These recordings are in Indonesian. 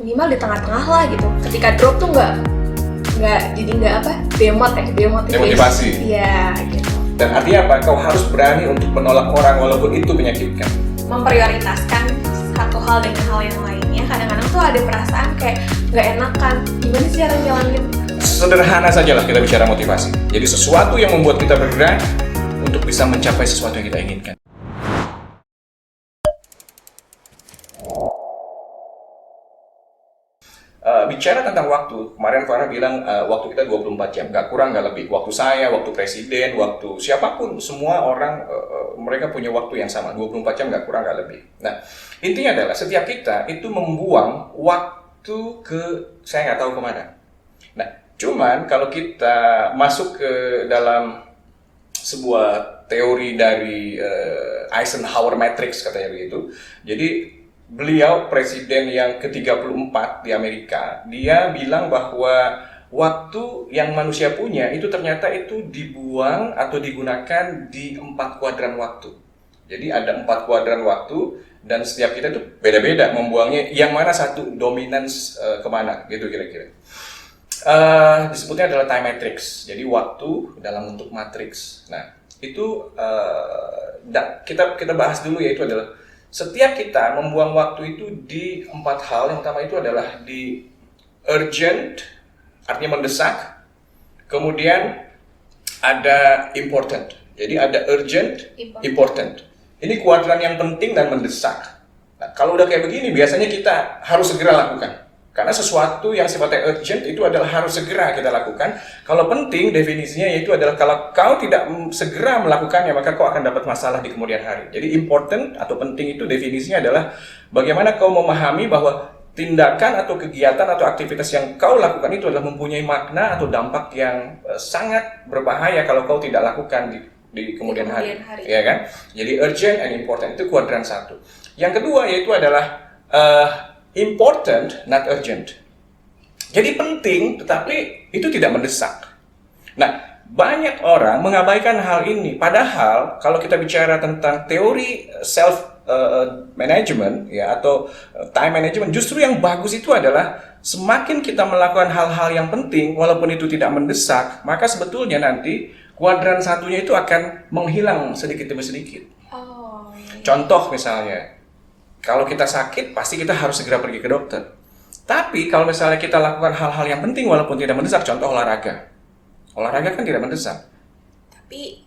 minimal di tengah-tengah lah gitu. Ketika drop tuh nggak demotivasi. Iya gitu. Dan artinya apa? Kau harus berani untuk menolak orang walaupun itu menyakitkan. Memprioritaskan satu hal dengan hal yang lainnya. Kadang-kadang tuh ada perasaan kayak nggak enakan. Gimana sih cara jalanin? Sederhana sajalah kita bicara motivasi. Jadi sesuatu yang membuat kita bergerak untuk bisa mencapai sesuatu yang kita inginkan. Bicara tentang waktu, kemarin Farah bilang waktu kita 24 jam, nggak kurang nggak lebih. Waktu saya, waktu presiden, waktu siapapun, semua orang mereka punya waktu yang sama, 24 jam nggak kurang nggak lebih. Nah, intinya adalah setiap kita itu membuang waktu ke saya nggak tahu kemana. Nah, cuman kalau kita masuk ke dalam sebuah teori dari Eisenhower Matrix katanya begitu, jadi beliau presiden yang ke-34 di Amerika, dia bilang bahwa waktu yang manusia punya itu ternyata itu dibuang atau digunakan di 4 kuadran waktu. Jadi ada 4 kuadran waktu dan setiap kita itu beda-beda membuangnya, yang mana satu dominans kemana gitu kira-kira. Disebutnya adalah time matrix, jadi waktu dalam bentuk matriks. Nah itu kita bahas dulu, yaitu adalah setiap kita membuang waktu itu di 4 hal. Yang pertama itu adalah di urgent, artinya mendesak. Kemudian ada important. Jadi ada urgent, important. Ini kuadran yang penting dan mendesak. Nah, kalau udah kayak begini, biasanya kita harus segera lakukan. Karena sesuatu yang sifatnya urgent itu adalah harus segera kita lakukan. Kalau penting, definisinya yaitu adalah kalau kau tidak segera melakukannya, maka kau akan dapat masalah di kemudian hari. Jadi important atau penting itu definisinya adalah bagaimana kau memahami bahwa tindakan atau kegiatan atau aktivitas yang kau lakukan itu adalah mempunyai makna atau dampak yang sangat berbahaya kalau kau tidak lakukan di kemudian hari. Ya kan? Jadi urgent and important itu kuadran 1. Yang kedua yaitu adalah important, not urgent. Jadi penting, tetapi itu tidak mendesak. Nah, banyak orang mengabaikan hal ini. Padahal, kalau kita bicara tentang teori self management, ya, atau time management, justru yang bagus itu adalah semakin kita melakukan hal-hal yang penting, walaupun itu tidak mendesak, maka sebetulnya nanti kuadran satunya itu akan menghilang sedikit demi sedikit. Contoh misalnya, kalau kita sakit, pasti kita harus segera pergi ke dokter. Tapi kalau misalnya kita lakukan hal-hal yang penting walaupun tidak mendesak, contoh olahraga. Olahraga kan tidak mendesak.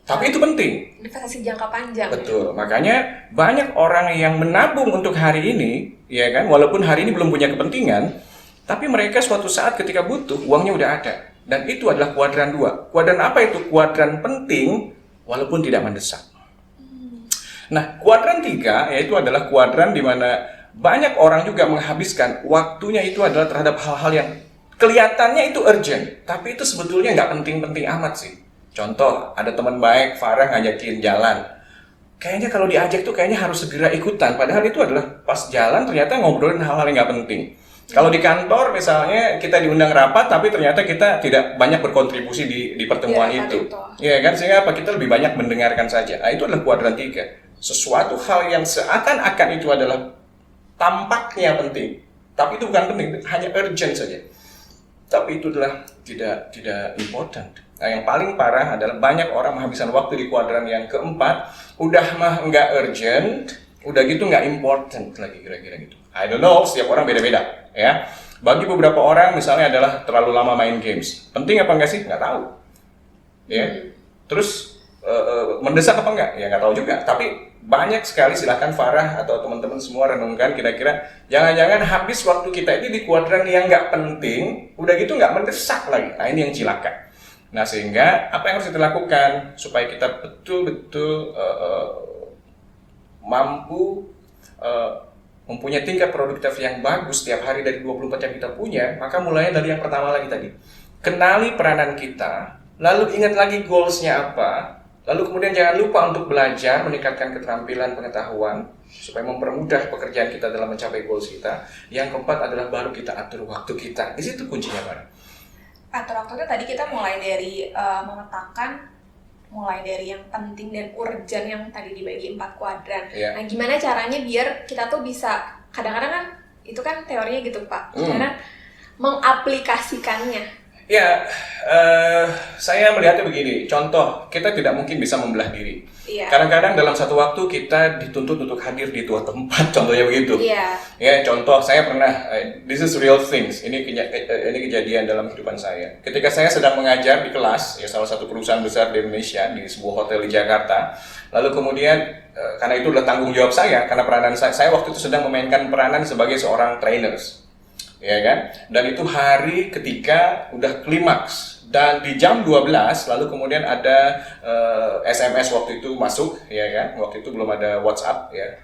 Tapi itu penting. Investasi jangka panjang. Betul. Makanya banyak orang yang menabung untuk hari ini, ya kan, walaupun hari ini belum punya kepentingan, tapi mereka suatu saat ketika butuh, uangnya udah ada. Dan itu adalah kuadran 2. Kuadran apa itu? Kuadran penting walaupun tidak mendesak. Nah, kuadran 3 yaitu adalah kuadran di mana banyak orang juga menghabiskan waktunya itu adalah terhadap hal-hal yang kelihatannya itu urgent, tapi itu sebetulnya nggak penting-penting amat sih. Contoh, ada teman baik, Farah ngajakin jalan. Kayaknya kalau diajak tuh kayaknya harus segera ikutan, padahal itu adalah pas jalan ternyata ngobrolin hal-hal yang nggak penting. Kalau di kantor misalnya kita diundang rapat, tapi ternyata kita tidak banyak berkontribusi di pertemuan itu. Ya kan, sehingga apa? Kita lebih banyak mendengarkan saja. Nah, itu adalah kuadran 3. Sesuatu hal yang seakan-akan itu adalah tampaknya penting, tapi itu bukan penting, hanya urgent saja. Tapi itu adalah tidak important. Nah, yang paling parah adalah banyak orang menghabiskan waktu di kuadran yang keempat, udah mah nggak urgent, udah gitu nggak important lagi, kira-kira gitu. I don't know, setiap orang beda-beda, ya. Bagi beberapa orang misalnya adalah terlalu lama main games. Penting apa enggak sih? Nggak tahu. Ya. Terus mendesak apa enggak? Ya nggak tahu juga. Tapi banyak sekali, silakan Farah atau teman-teman semua renungkan kira-kira jangan-jangan habis waktu kita itu di kuadran yang nggak penting, udah gitu nggak mendesak lagi. Nah, ini yang cilaka. Nah, sehingga apa yang harus kita lakukan supaya kita betul-betul mampu mempunyai tingkat produktivitas yang bagus setiap hari dari 24 jam kita punya, maka mulainya dari yang pertama lagi tadi. Kenali peranan kita, lalu ingat lagi goals-nya apa, lalu kemudian jangan lupa untuk belajar, meningkatkan keterampilan pengetahuan, supaya mempermudah pekerjaan kita dalam mencapai goals kita. Yang keempat adalah baru kita atur waktu kita. Di situ kuncinya, Pak. Atur waktunya tadi kita mulai dari memetakan, mulai dari yang penting dan urgent yang tadi dibagi 4 kuadran. Yeah. Nah, gimana caranya biar kita tuh bisa, kadang-kadang kan Itu kan teorinya gitu Pak. Sekarang mengaplikasikannya. Ya, saya melihatnya begini. Contoh, kita tidak mungkin bisa membelah diri. Iya. Kadang-kadang dalam satu waktu kita dituntut untuk hadir di dua tempat. Contohnya begitu. Iya. Ya, contoh saya pernah. This is real things. Ini kejadian dalam kehidupan saya. Ketika saya sedang mengajar di kelas, ya salah satu perusahaan besar di Indonesia di sebuah hotel di Jakarta. Lalu kemudian karena itu adalah tanggung jawab saya, karena peranan saya waktu itu sedang memainkan peranan sebagai seorang trainers. Ya kan? Dan itu hari ketika udah klimaks dan di jam 12 lalu kemudian ada SMS waktu itu masuk, ya kan? Waktu itu belum ada WhatsApp, ya.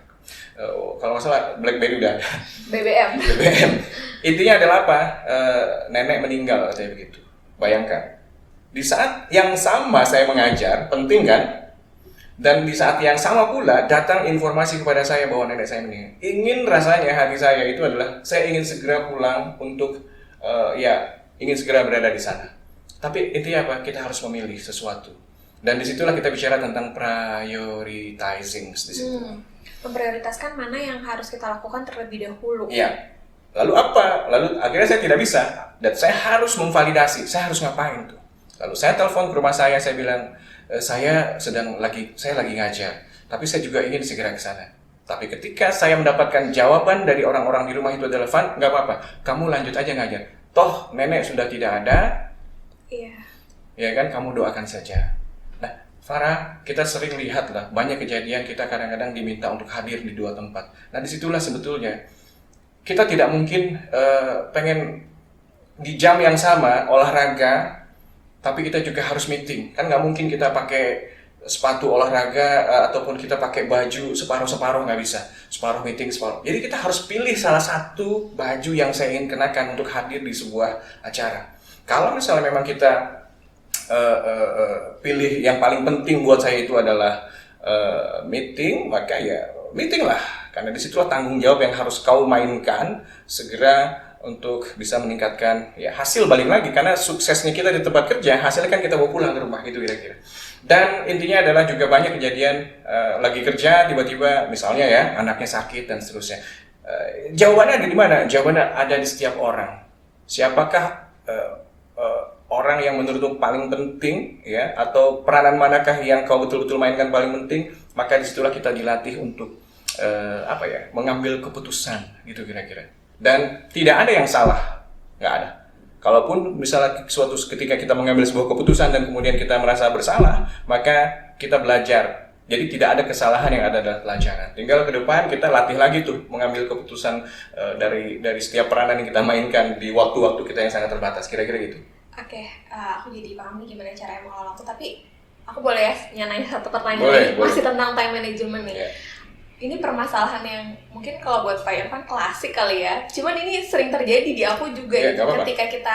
Kalau nggak salah BlackBerry udah ada. BBM. Intinya adalah apa? Nenek meninggal katanya begitu. Bayangkan. Di saat yang sama saya mengajar, penting kan? Dan di saat yang sama pula datang informasi kepada saya bahwa nenek saya meninggal. Ingin rasanya hati saya itu adalah saya ingin segera pulang untuk ingin segera berada di sana. Tapi intinya apa? Kita harus memilih sesuatu. Dan disitulah kita bicara tentang prioritizing di situ. Memprioritaskan mana yang harus kita lakukan terlebih dahulu. Iya. Lalu apa? Lalu akhirnya saya tidak bisa dan saya harus memvalidasi. Saya harus ngapain tuh? Lalu saya telepon ke rumah saya bilang, saya lagi ngajar, tapi saya juga ingin segera ke sana. Tapi ketika saya mendapatkan jawaban dari orang-orang di rumah itu adalah, Van, nggak apa-apa, kamu lanjut aja ngajar. Toh nenek sudah tidak ada, iya. Ya kan, kamu doakan saja. Nah, Farah, kita sering lihat lah, banyak kejadian kita kadang-kadang diminta untuk hadir di dua tempat. Nah, disitulah sebetulnya kita tidak mungkin pengen di jam yang sama olahraga, tapi kita juga harus meeting. Kan nggak mungkin kita pakai sepatu olahraga ataupun kita pakai baju separuh-separuh, nggak bisa. Separuh meeting, separuh. Jadi kita harus pilih salah satu baju yang saya ingin kenakan untuk hadir di sebuah acara. Kalau misalnya memang kita pilih yang paling penting buat saya itu adalah meeting, maka ya meeting lah. Karena disitulah tanggung jawab yang harus kau mainkan segera untuk bisa meningkatkan ya hasil, balik lagi karena suksesnya kita di tempat kerja, hasilnya kan kita bawa pulang ke rumah gitu kira-kira. Dan intinya adalah juga banyak kejadian lagi kerja tiba-tiba misalnya ya anaknya sakit dan seterusnya. Jawabannya ada di mana? Jawabannya ada di setiap orang. Siapakah orang yang menurutmu paling penting ya, atau peranan manakah yang kau betul-betul mainkan paling penting? Maka disitulah kita dilatih untuk mengambil keputusan gitu kira-kira. Dan tidak ada yang salah, nggak ada. Kalaupun misalnya suatu ketika kita mengambil sebuah keputusan dan kemudian kita merasa bersalah, maka kita belajar. Jadi tidak ada kesalahan yang ada dalam pelajaran. Tinggal ke depan kita latih lagi tuh mengambil keputusan dari setiap peranan yang kita mainkan di waktu-waktu kita yang sangat terbatas. Kira-kira gitu. Oke, aku jadi paham nih gimana cara mengelola waktu. Tapi aku boleh ya nanya satu pertanyaan boleh. Masih tentang time management nih. Yeah. Ini permasalahan yang mungkin kalau buat Pak Irfan klasik kali ya. Cuman ini sering terjadi di aku juga ketika kita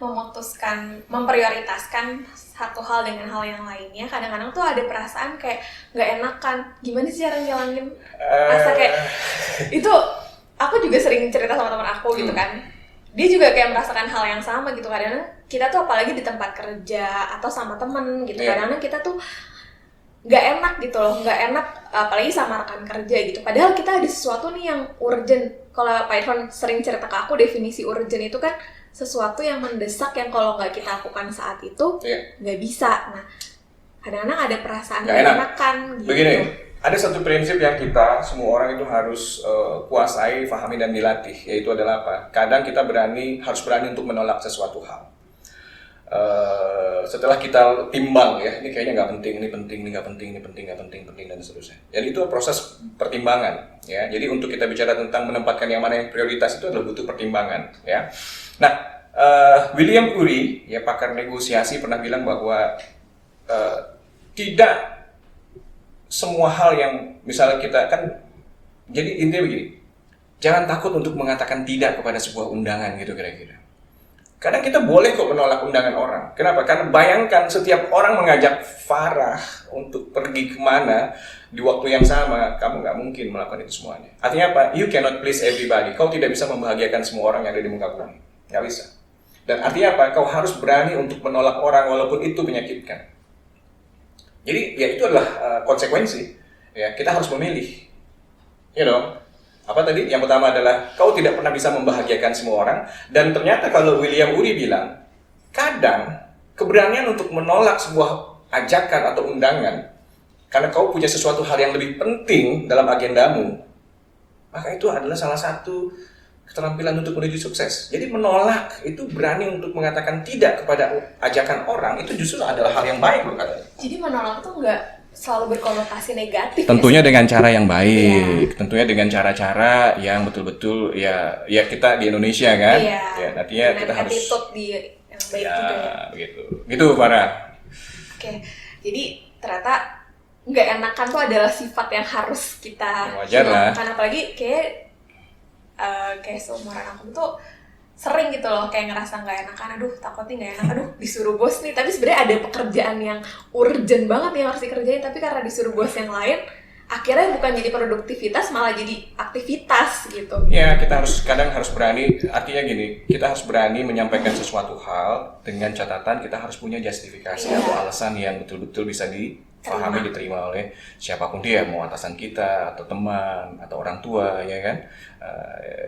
memutuskan, memprioritaskan satu hal dengan hal yang lainnya. Kadang-kadang tuh ada perasaan kayak nggak enakan. Gimana sih cara ngilangin rasa kayak itu? Aku juga sering cerita sama teman aku gitu kan. Dia juga kayak merasakan hal yang sama gitu. Kadang-kadang kita tuh apalagi di tempat kerja atau sama temen gitu. Kadang-kadang kita tuh nggak enak gitu loh, nggak enak apalagi sama rekan kerja gitu. Padahal kita ada sesuatu nih yang urgent. Kalau Pak Irfan sering cerita ke aku, definisi urgent itu kan sesuatu yang mendesak yang kalau nggak kita lakukan saat itu nggak bisa. Nah, kadang-kadang ada perasaan nggak enakan gitu. Begini, ada satu prinsip yang kita semua orang itu harus kuasai, pahami dan dilatih, yaitu adalah apa? Kadang kita harus berani untuk menolak sesuatu hal. Setelah kita timbang ya, ini kayaknya nggak penting, ini penting, ini nggak penting, ini penting, nggak penting, penting dan seterusnya. Jadi itu proses pertimbangan ya. Jadi untuk kita bicara tentang menempatkan yang mana yang prioritas itu adalah butuh pertimbangan ya. Nah, William Ury ya, pakar negosiasi, pernah bilang bahwa tidak semua hal yang misalnya kita kan, jadi intinya begini, jangan takut untuk mengatakan tidak kepada sebuah undangan gitu kira-kira. Kadang kita boleh kok menolak undangan orang. Kenapa? Karena bayangkan setiap orang mengajak Farah untuk pergi kemana di waktu yang sama, kamu nggak mungkin melakukan itu semuanya. Artinya apa? You cannot please everybody. Kau tidak bisa membahagiakan semua orang yang ada di muka bumi. Nggak bisa. Dan artinya apa? Kau harus berani untuk menolak orang walaupun itu menyakitkan. Jadi ya itu adalah konsekuensi. Ya, kita harus memilih. You know? Apa tadi? Yang pertama adalah kau tidak pernah bisa membahagiakan semua orang. Dan ternyata kalau William Ury bilang, kadang keberanian untuk menolak sebuah ajakan atau undangan karena kau punya sesuatu hal yang lebih penting dalam agendamu, maka itu adalah salah satu keterampilan untuk menuju sukses. Jadi menolak itu, berani untuk mengatakan tidak kepada ajakan orang, itu justru adalah hal yang baik loh katanya. Jadi menolak itu nggak selalu berkonotasi negatif. Tentunya dengan cara yang baik, tentunya dengan cara-cara yang betul-betul ya kita di Indonesia kan, ya nantinya kita harus attitude yang baik juga ya. Begitu, gitu Farah. Oke, jadi ternyata nggak enakan tuh adalah sifat yang harus kita hilangkan, apalagi kayak seumuran aku tuh sering gitu loh kayak ngerasa nggak enakan, aduh takutnya nggak enak, aduh disuruh bos nih, tapi sebenarnya ada pekerjaan yang urgent banget yang harus dikerjain, tapi karena disuruh bos yang lain akhirnya bukan jadi produktivitas malah jadi aktivitas gitu. Ya, kita kadang harus berani, artinya gini, kita harus berani menyampaikan sesuatu hal dengan catatan kita harus punya justifikasi atau alasan yang betul-betul bisa dipahami, diterima oleh siapapun dia, mau atasan kita atau teman atau orang tua, ya kan?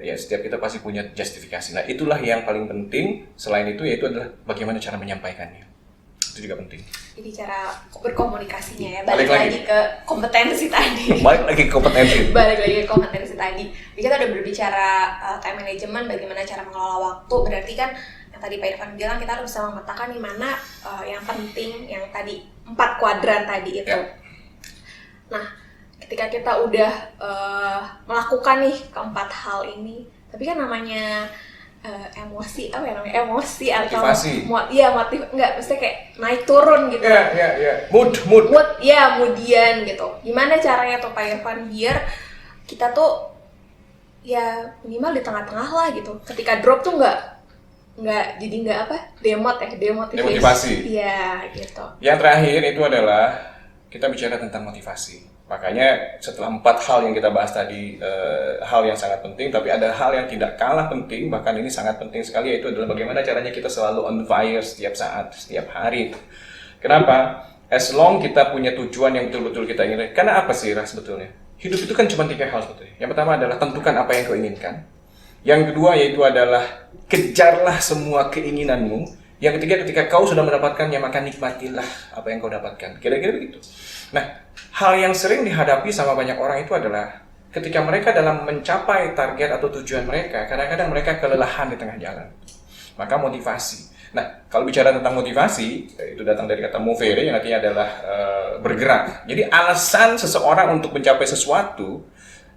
Ya setiap kita pasti punya justifikasi. Nah, itulah yang paling penting. Selain itu, yaitu adalah bagaimana cara menyampaikannya. Itu juga penting. Jadi cara berkomunikasinya ya, balik lagi ke kompetensi tadi. Balik lagi ke kompetensi tadi. Jadi kita udah berbicara time management, bagaimana cara mengelola waktu. Berarti kan yang tadi Pak Irfan bilang kita harus bisa memetakan di mana yang penting, yang tadi 4 kuadran tadi itu. Ya. Nah, ketika kita udah melakukan nih keempat hal ini, tapi kan namanya emosi atau motivasi. maksudnya kayak naik turun gitu. Mood ya, moodian gitu. Gimana caranya tuh Pak Irfan biar kita tuh ya minimal di tengah-tengah lah gitu. Ketika drop tuh nggak demotivasi. Iya gitu. Yang terakhir itu adalah kita bicara tentang motivasi. Makanya setelah 4 hal yang kita bahas tadi, hal yang sangat penting, tapi ada hal yang tidak kalah penting, bahkan ini sangat penting sekali, yaitu adalah bagaimana caranya kita selalu on fire setiap saat, setiap hari. Kenapa? As long kita punya tujuan yang betul-betul kita ingin. Karena apa sih sebetulnya? Hidup itu kan cuma 3 hal sebetulnya. Yang pertama adalah tentukan apa yang kau inginkan. Yang kedua yaitu adalah kejarlah semua keinginanmu. Yang ketiga, ketika kau sudah mendapatkannya, maka nikmatilah apa yang kau dapatkan. Kira-kira begitu. Nah, hal yang sering dihadapi sama banyak orang itu adalah ketika mereka dalam mencapai target atau tujuan mereka, kadang-kadang mereka kelelahan di tengah jalan. Maka motivasi. Nah, kalau bicara tentang motivasi, itu datang dari kata movere, yang artinya adalah bergerak. Jadi alasan seseorang untuk mencapai sesuatu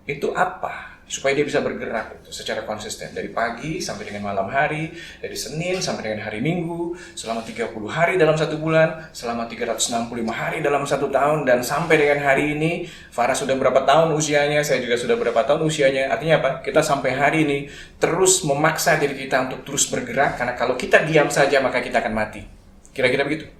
itu apa? Supaya dia bisa bergerak secara konsisten dari pagi sampai dengan malam hari, dari Senin sampai dengan hari Minggu, selama 30 hari dalam 1 bulan, selama 365 hari dalam 1 tahun, dan sampai dengan hari ini. Farah sudah berapa tahun usianya, saya juga sudah berapa tahun usianya. Artinya apa? Kita sampai hari ini terus memaksa diri kita untuk terus bergerak, karena kalau kita diam saja maka kita akan mati. Kira-kira begitu.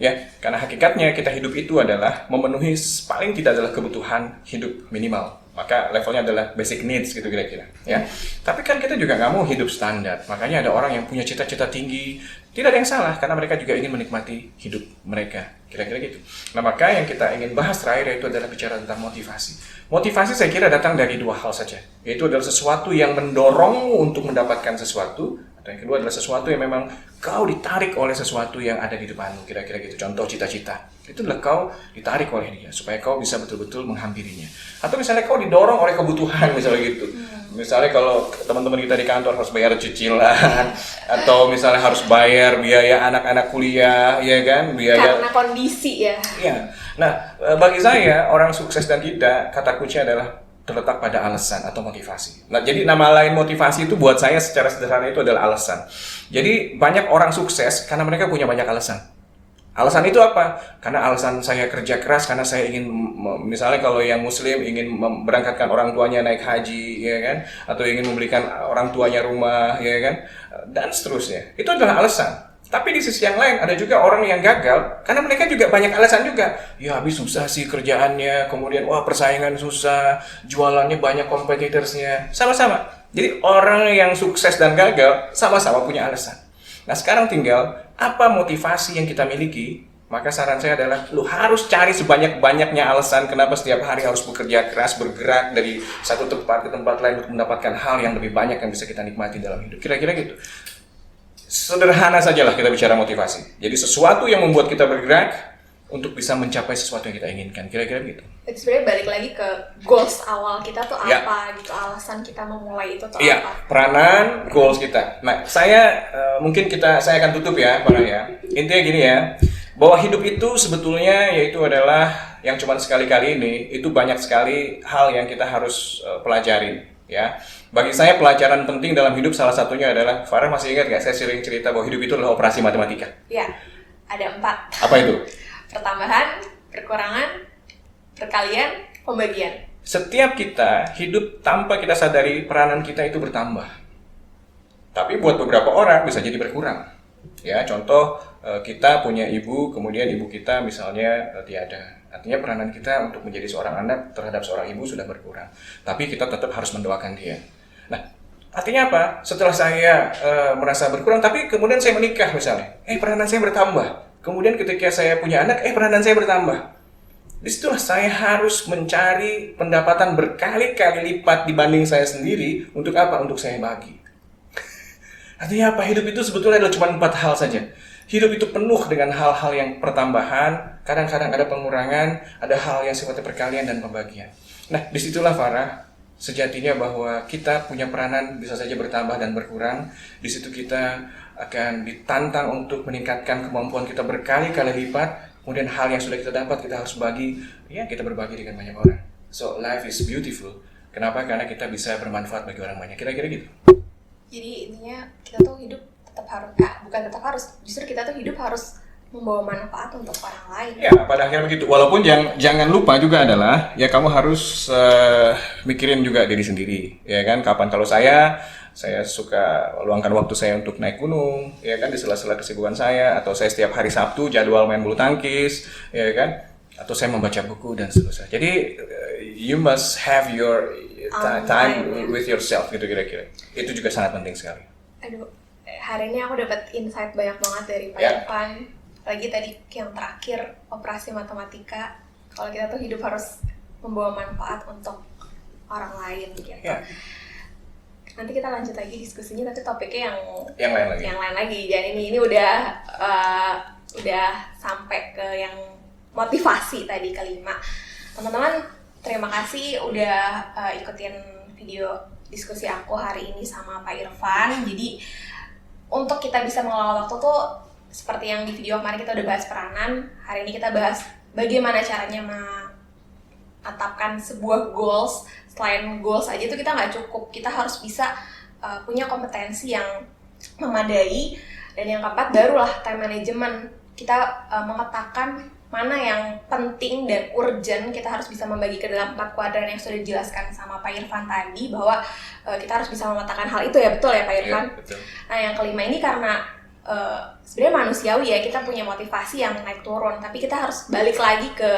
Ya, karena hakikatnya kita hidup itu adalah memenuhi paling tidak adalah kebutuhan hidup minimal. Maka levelnya adalah basic needs gitu kira-kira. Ya. Tapi kan kita juga nggak mau hidup standar. Makanya ada orang yang punya cita-cita tinggi. Tidak ada yang salah, karena mereka juga ingin menikmati hidup mereka. Kira-kira gitu. Nah, maka yang kita ingin bahas terakhir yaitu adalah bicara tentang motivasi. Motivasi saya kira datang dari 2 hal saja. Yaitu adalah sesuatu yang mendorongmu untuk mendapatkan sesuatu. Atau yang kedua adalah sesuatu yang memang kau ditarik oleh sesuatu yang ada di depanmu. Kira-kira gitu. Contoh cita-cita. Itu adalah kau ditarik oleh dia supaya kau bisa betul-betul menghampirinya. Atau misalnya kau didorong oleh kebutuhan misalnya gitu. Misalnya kalau teman-teman kita di kantor harus bayar cicilan, atau misalnya harus bayar biaya anak-anak kuliah, ya kan? Biaya karena kondisi ya. Iya. Nah, bagi saya orang sukses dan tidak, kata kunci adalah terletak pada alasan atau motivasi. Nah, jadi nama lain motivasi itu buat saya secara sederhana itu adalah alasan. Jadi banyak orang sukses karena mereka punya banyak alasan. Alasan itu apa? Karena alasan saya kerja keras, karena saya ingin, misalnya kalau yang muslim ingin berangkatkan orang tuanya naik haji, ya kan? Atau ingin membelikan orang tuanya rumah, ya kan? Dan seterusnya. Itu adalah alasan. Tapi di sisi yang lain ada juga orang yang gagal karena mereka juga banyak alasan juga. Ya habis susah sih kerjaannya, kemudian wah persaingan susah, jualannya banyak kompetitorsnya. Sama-sama. Jadi orang yang sukses dan gagal sama-sama punya alasan. Nah, sekarang tinggal apa motivasi yang kita miliki maka saran saya adalah lu harus cari sebanyak-banyaknya alasan kenapa setiap hari harus bekerja keras, bergerak dari satu tempat ke tempat lain untuk mendapatkan hal yang lebih banyak yang bisa kita nikmati dalam hidup. Kira-kira gitu. Sederhana sajalah kita bicara motivasi. Jadi sesuatu yang membuat kita bergerak untuk bisa mencapai sesuatu yang kita inginkan. Kira-kira gitu. Itu sebenarnya balik lagi ke goals awal kita tuh apa gitu, alasan kita memulai itu tuh apa. Peranan, goals kita. Nah, mungkin saya akan tutup ya, Farah ya. Intinya gini ya, bahwa hidup itu sebetulnya yaitu adalah yang cuma sekali-kali ini, itu banyak sekali hal yang kita harus pelajarin ya. Bagi saya pelajaran penting dalam hidup salah satunya adalah, Farah masih ingat nggak saya sering cerita bahwa hidup itu adalah operasi matematika? Iya, ada 4. Apa itu? Pertambahan, perkurangan, perkalian, pembagian. Setiap kita hidup tanpa kita sadari peranan kita itu bertambah. Tapi buat beberapa orang bisa jadi berkurang. Ya, contoh kita punya ibu, kemudian ibu kita misalnya tiada. Artinya peranan kita untuk menjadi seorang anak terhadap seorang ibu sudah berkurang. Tapi kita tetap harus mendoakan dia. Nah, artinya apa? Setelah saya merasa berkurang, tapi kemudian saya menikah misalnya, peranan saya bertambah. Kemudian ketika saya punya anak, peranan saya bertambah. Disitulah saya harus mencari pendapatan berkali-kali lipat dibanding saya sendiri. Untuk apa? Untuk saya bagi. Artinya apa? Hidup itu sebetulnya adalah cuma 4 hal saja. Hidup itu penuh dengan hal-hal yang pertambahan, kadang-kadang ada pengurangan, ada hal yang sifatnya perkalian dan pembagian. Nah, disitulah Farah, sejatinya bahwa kita punya peranan bisa saja bertambah dan berkurang. Di situ kita akan ditantang untuk meningkatkan kemampuan kita berkali-kali lipat. Kemudian hal yang sudah kita dapat kita harus bagi, ya kita berbagi dengan banyak orang. So, life is beautiful. Kenapa? Karena kita bisa bermanfaat bagi orang banyak. Kira-kira gitu. Jadi intinya kita tuh hidup justru kita tuh hidup harus membawa manfaat untuk orang lain. Ya, pada akhirnya begitu. Walaupun jangan lupa juga adalah, ya kamu harus mikirin juga diri sendiri, ya kan? Kapan kalau saya suka luangkan waktu saya untuk naik gunung, ya kan, di sela-sela kesibukan saya, atau saya setiap hari Sabtu jadwal main bulu tangkis, ya kan? Atau saya membaca buku dan seterusnya. Jadi you must have your time with yourself gitu kira-kira. Itu juga sangat penting sekali. Aduh, hari ini aku dapat insight banyak banget dari Pak Irfan. Lagi tadi yang terakhir, operasi matematika. Kalau kita tuh hidup harus membawa manfaat untuk orang lain gitu. Nanti kita lanjut lagi diskusinya, tapi topiknya yang lain lagi. Dan ini udah sampai ke yang motivasi tadi kelima. Teman-teman, terima kasih udah ikutin video diskusi aku hari ini sama Pak Irfan. Jadi untuk kita bisa mengelola waktu tuh seperti yang di video kemarin kita udah bahas peranan. Hari ini kita bahas bagaimana caranya menetapkan sebuah goals. Selain goals aja itu kita nggak cukup, kita harus bisa punya kompetensi yang memadai. Dan yang keempat barulah time management. Kita memetakan mana yang penting dan urgent, kita harus bisa membagi ke dalam 4 kuadran yang sudah dijelaskan sama Pak Irfan tadi, bahwa kita harus bisa memetakan hal itu ya, betul ya Pak Irfan? Ya, betul. Nah yang kelima ini karena sebenarnya manusiawi ya, kita punya motivasi yang naik turun, tapi kita harus balik lagi ke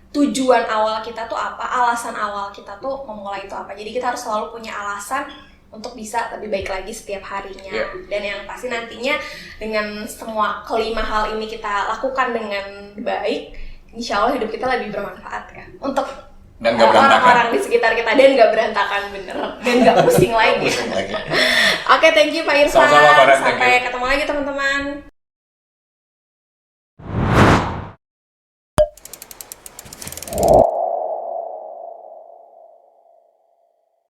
tujuan awal kita tuh apa, alasan awal kita tuh memulai itu apa. Jadi kita harus selalu punya alasan untuk bisa lebih baik lagi setiap harinya. Dan yang pasti nantinya dengan semua kelima hal ini kita lakukan dengan baik, insya Allah hidup kita lebih bermanfaat ya untuk orang-orang di sekitar kita, dan nggak berantakan bener, dan nggak pusing lagi. Oke, thank you Pak Irfan. Sama-sama, sampai ketemu lagi teman-teman.